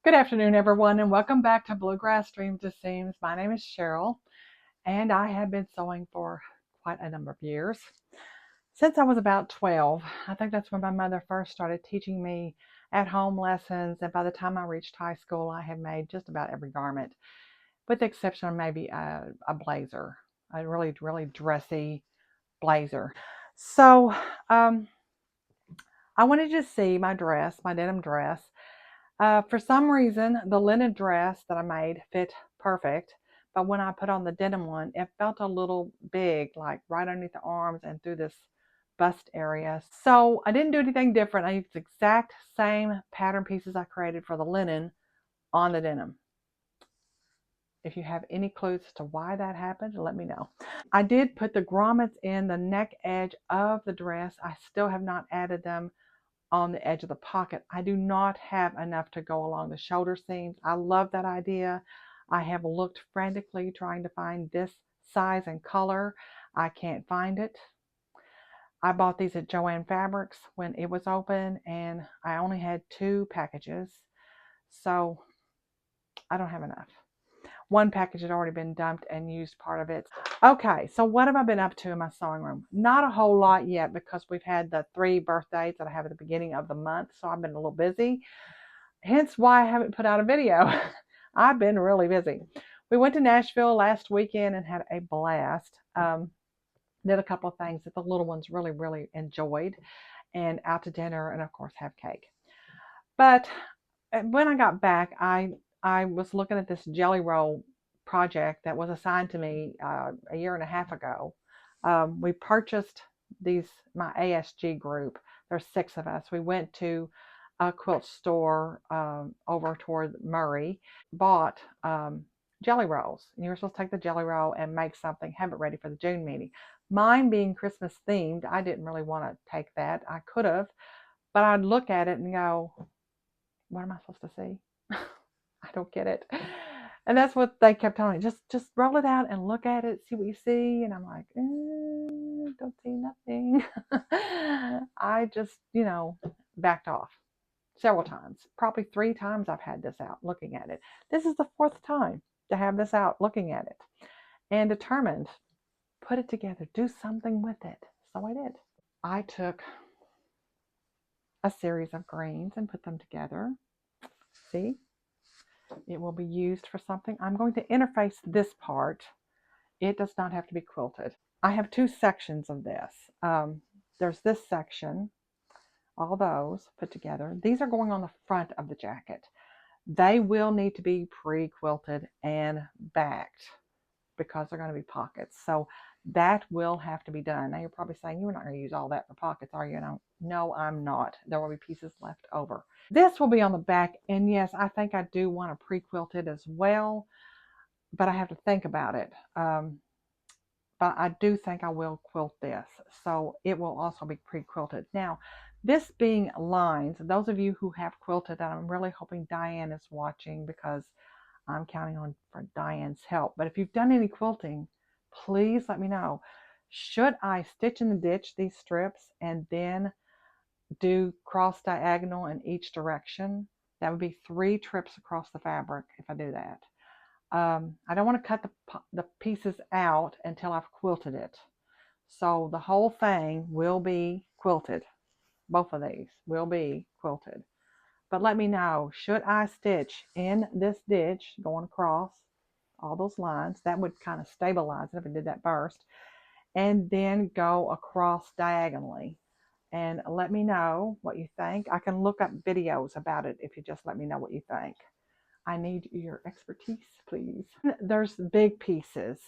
Good afternoon, everyone, and welcome back to Bluegrass Dreams to Seams. My name is Cheryl, and I have been sewing for quite a number of years. Since I was about 12, I think that's when my mother first started teaching me at-home lessons, and by the time I reached high school, I had made just about every garment, with the exception of maybe a blazer, a really, really dressy blazer. So I wanted to see my dress, my denim dress. For some reason, the linen dress that I made fit perfect, but when I put on the denim one, it felt a little big, like right underneath the arms and through this bust area. So I didn't do anything different. I used the exact same pattern pieces I created for the linen on the denim. If you have any clues as to why that happened, let me know. I did put the grommets in the neck edge of the dress. I still have not added them on the edge of the pocket. I do not have enough to go along the shoulder seams. I love that idea. I have looked frantically trying to find this size and color. I can't find it. I bought these at Joann Fabrics when it was open, and I only had 2 packages, so I don't have enough. One package had already been dumped and used part of it. Okay, so what have I been up to in my sewing room? Not a whole lot yet because we've had the 3 birthdays that I have at the beginning of the month, so I've been a little busy. Hence why I haven't put out a video. I've been really busy. We went to Nashville last weekend and had a blast. Did a couple of things that the little ones really, really enjoyed, and out to dinner and of course have cake. But when I got back, I was looking at this jelly roll project that was assigned to me a year and a half ago. We purchased my ASG group. There's 6 of us. We went to a quilt store over toward Murray, bought jelly rolls. And you were supposed to take the jelly roll and make something, have it ready for the June meeting. Mine being Christmas themed, I didn't really want to take that. I could have, but I'd look at it and go, what am I supposed to see? I don't get it. And that's what they kept telling me. Just roll it out and look at it, see what you see. And I'm like, don't see nothing. I just, backed off several times. Probably 3 times I've had this out looking at it. This is the 4th time to have this out looking at it. And determined, put it together, do something with it. So I did. I took a series of greens and put them together. See? It will be used for something. I'm going to interface this part. It does not have to be quilted. I have 2 sections of this. There's this section, all those put together. These are going on the front of the jacket. They will need to be pre-quilted and backed because they're going to be pockets. So that will have to be done. Now you're probably saying, you're not going to use all that for pockets, are you? No, I'm not. There will be pieces left over. This will be on the back, and yes, I think I do want to pre-quilt it as well, but I have to think about it. But I do think I will quilt this, so it will also be pre-quilted. Now, this being lines, those of you who have quilted, and I'm really hoping Diane is watching because I'm counting on for Diane's help. But if you've done any quilting, please let me know. Should I stitch in the ditch these strips and then do cross diagonal in each direction? That would be 3 trips across the fabric if I do that. I don't want to cut the pieces out until I've quilted it. So the whole thing will be quilted. Both of these will be quilted. But let me know, should I stitch in this ditch going across all those lines? That would kind of stabilize it if I did that first. And then go across diagonally. And let me know what you think. I can look up videos about it if you just let me know what you think. I need your expertise, please. There's big pieces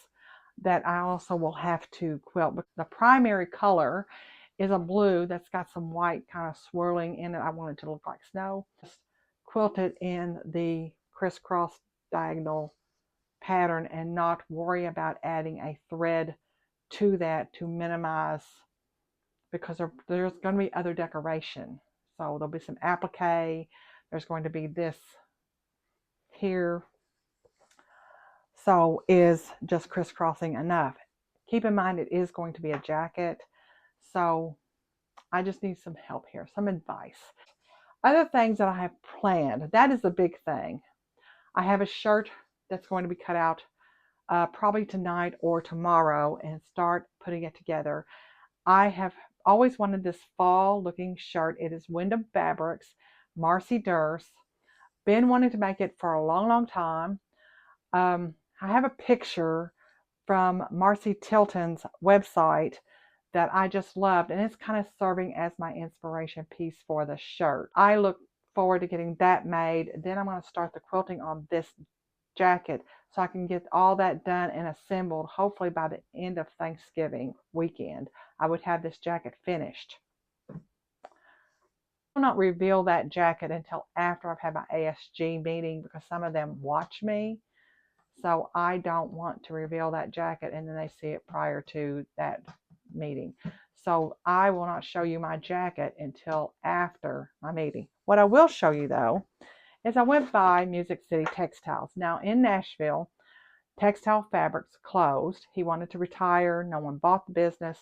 that I also will have to quilt. But the primary color is a blue that's got some white kind of swirling in it. I want it to look like snow. Just quilt it in the crisscross diagonal pattern and not worry about adding a thread to that to minimize, because there's going to be other decoration. So there'll be some applique. There's going to be this here. So is just crisscrossing enough? Keep in mind it is going to be a jacket. So I just need some help here, some advice. Other things that I have planned, that is a big thing. I have a shirt that's going to be cut out probably tonight or tomorrow and start putting it together. I have always wanted this fall looking shirt. It is Wyndham Fabrics, Marcy Durst. Been wanting to make it for a long, long time. I have a picture from Marcy Tilton's website that I just loved, and it's kind of serving as my inspiration piece for the shirt. I look forward to getting that made. Then I'm going to start the quilting on this jacket so I can get all that done and assembled. Hopefully by the end of Thanksgiving weekend, I would have this jacket finished. I will not reveal that jacket until after I've had my ASG meeting because some of them watch me. So I don't want to reveal that jacket and then they see it prior to that meeting. So I will not show you my jacket until after my meeting. What I will show you though is I went by Music City Textiles. Now in Nashville, Textile Fabrics closed. He wanted to retire. No one bought the business.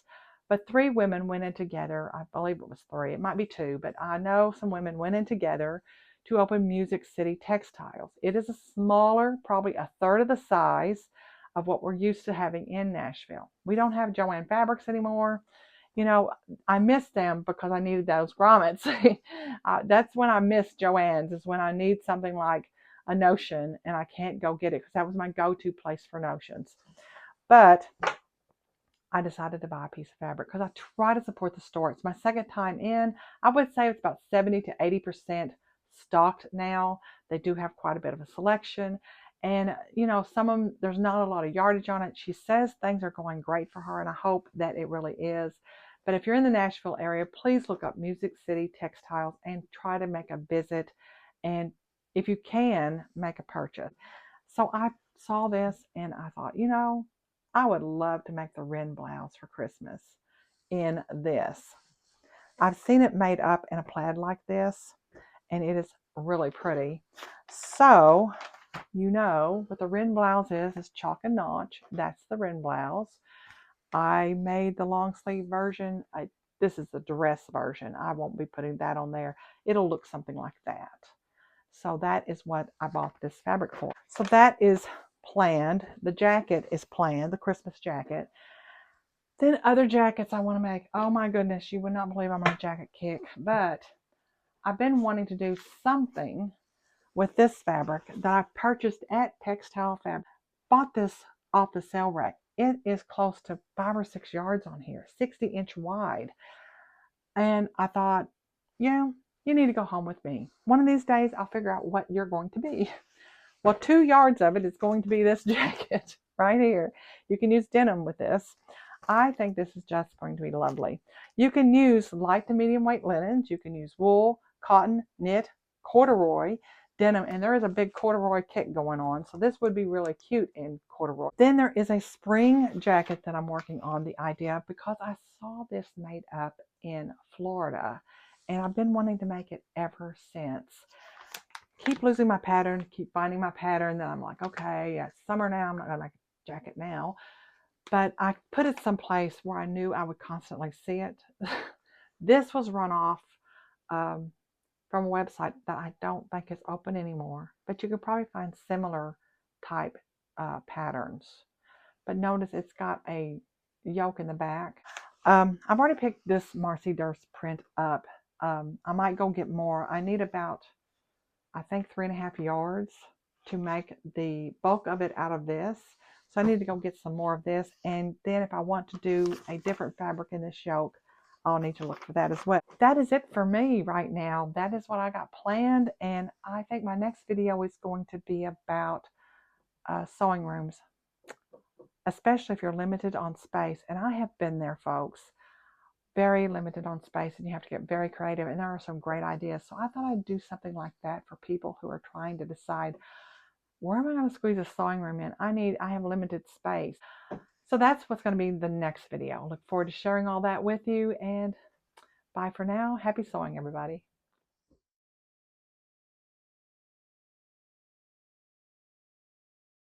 But three women went in together. I believe it was three. It might be two, but I know some women went in together to open Music City Textiles. It is a smaller, probably a third of the size of what we're used to having in Nashville. We don't have Joann Fabrics anymore. You know, I miss them because I needed those grommets. That's when I miss Joann's, is when I need something like a notion and I can't go get it because that was my go-to place for notions. But I decided to buy a piece of fabric because I try to support the store. It's my second time in. I would say it's about 70 to 80% stocked now. They do have quite a bit of a selection. And, you know, some of them, there's not a lot of yardage on it. She says things are going great for her, and I hope that it really is. But if you're in the Nashville area, please look up Music City Textiles and try to make a visit. And if you can, make a purchase. So I saw this and I thought, you know, I would love to make the Wren blouse for Christmas in this. I've seen it made up in a plaid like this, and it is really pretty. So, you know what the Wren blouse is chalk and notch. That's the Wren blouse. I made the long sleeve version. This is the dress version. I won't be putting that on there. It'll look something like that. So that is what I bought this fabric for. So that is planned. The jacket is planned, the Christmas jacket. Then other jackets I want to make. Oh my goodness, you would not believe I'm on a jacket kick. But I've been wanting to do something with this fabric that I purchased at Textile Fab. Bought this off the sale rack. It is close to 5 or 6 yards on here, 60-inch wide. And I thought, yeah, you need to go home with me. One of these days, I'll figure out what you're going to be. Well, 2 yards of it is going to be this jacket right here. You can use denim with this. I think this is just going to be lovely. You can use light to medium weight linens. You can use wool, cotton, knit, corduroy, denim, and there is a big corduroy kick going on, so this would be really cute in corduroy. Then there is a spring jacket that I'm working on the idea because I saw this made up in Florida, and I've been wanting to make it ever since. Keep losing my pattern, keep finding my pattern, then I'm like, okay, it's summer now, I'm not going to make a jacket now. But I put it someplace where I knew I would constantly see it. This was run off from a website that I don't think is open anymore, but you could probably find similar type patterns. But notice it's got a yoke in the back. I've already picked this Marcy Durst print up. I might go get more. I need about, I think, 3.5 yards to make the bulk of it out of this. So I need to go get some more of this. And then if I want to do a different fabric in this yoke, I'll need to look for that as well. That is it for me right now. That is what I got planned. And I think my next video is going to be about sewing rooms, especially if you're limited on space. And I have been there, folks. Very limited on space, and you have to get very creative. And there are some great ideas. So I thought I'd do something like that for people who are trying to decide, where am I going to squeeze a sewing room in? I have limited space. So that's what's going to be the next video. Look forward to sharing all that with you, and bye for now. Happy sewing, everybody.